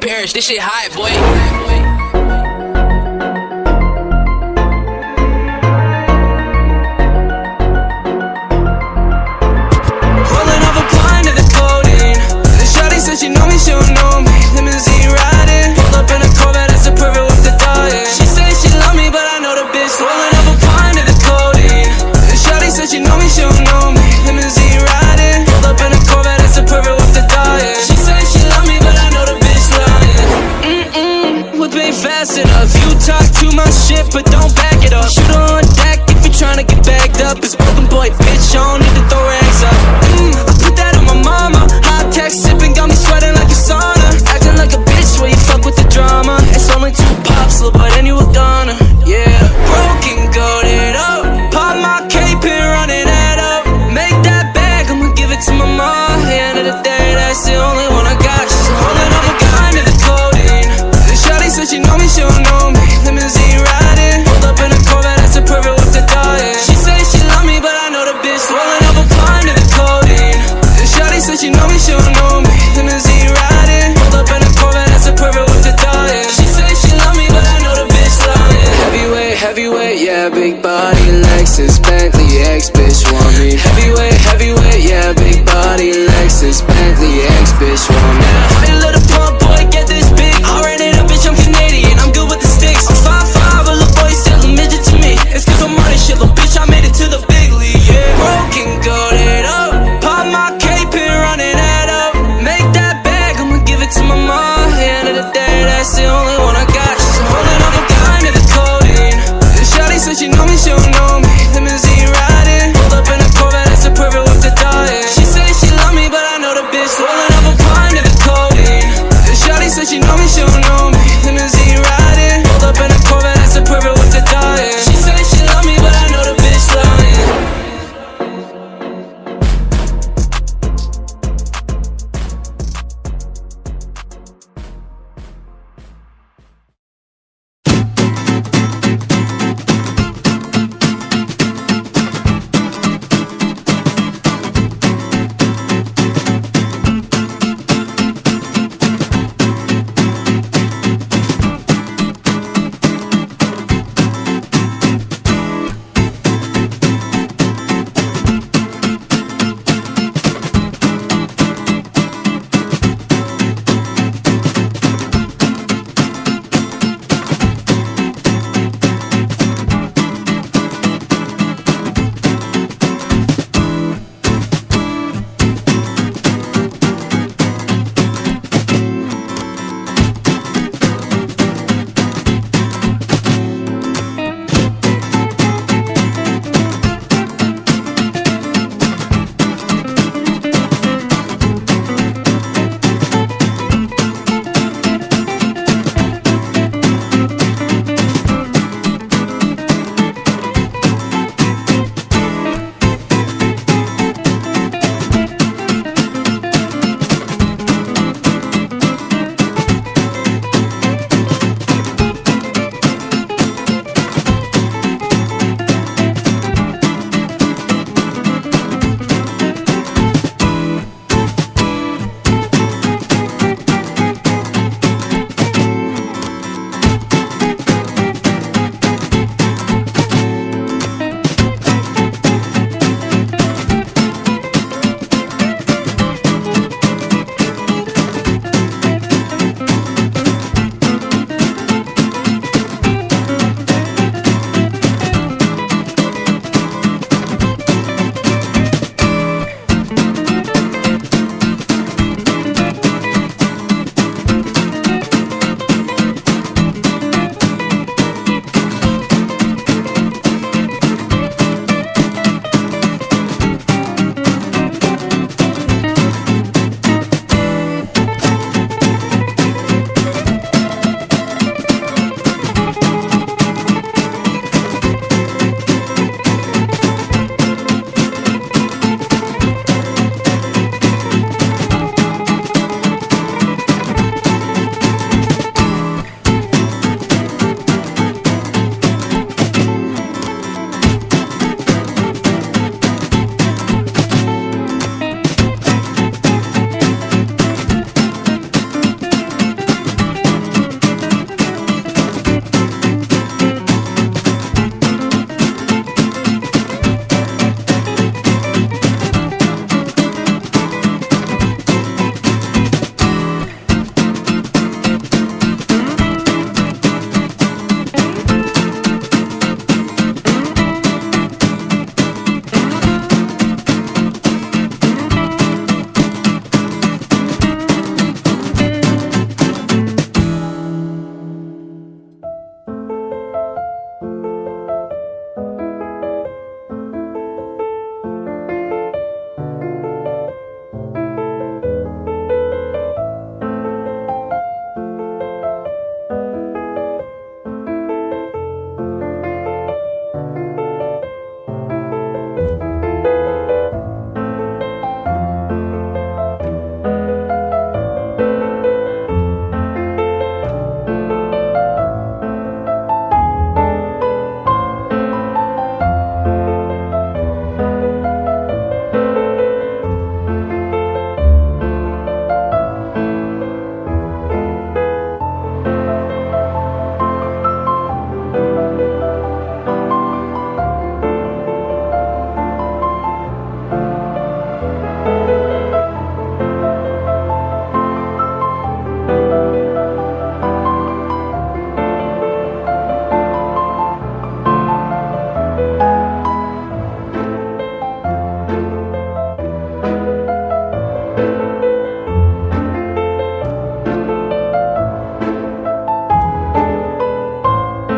perish. This shit hot, boy. Rolling up a blind to the codeine. The shawty said she know me, she don't know me. Limousine riding, pulled up in a Corvette, that's a pervert with the diet. She say she love me, but I know the bitch. Rolling up a blind to the codeine. The shawty said she know me, she don't know me. Limousine riding, pulled up in a Corvette, that's a pervert with the diet. She say she love me, but I know the bitch lying. Whip ain't fast enough. You talk too much shit, but don't back it up. Shoot on deck if you tryna get bagged up. It's broken boy, bitch, I don't need to throw rags up. I put that on my mama. High tech sipping, got me sweating like a sauna. Acting like a bitch where you fuck with the drama. It's only 2 pops, little but then you were gonna. Yeah, broken, goated up. Pop my cape and running that up. Make that bag, I'ma give it to my mom. At the end of the day, that's the only one I got. She's holding up a gun to the codeine. The shawty said she know me, she don't know me. Limousine riding, pulled up in a Corvette, that's a pervert with the diet. She say she love me, but I know the bitch. Rolling up a blind to the codeine. The shawty said she know me, she don't know me. Limousine riding, pulled up in a Corvette, that's a pervert with the diet. She say she love me, but I know the bitch lying. Heavyweight, heavyweight, yeah, big body, Lexus, Bentley, ex-bitch want me. Heavyweight, heavyweight, yeah, big body, Lexus, Bentley, ex-bitch want me. How you let a pump boy get this big? I ran it up, bitch, I'm Canadian, I'm good with the sticks. I'm 5'5", a little boy still a midget to me. It's cause I'm running shit, little bitch, I made it to the big league, yeah. Broken, goated up, pop my cape and running that up. Make that bag, I'ma give it to my mom. At the end of the day, that's the only one I got. She's holding up a gun to the codeine. The shawty said she know me, she don't know me.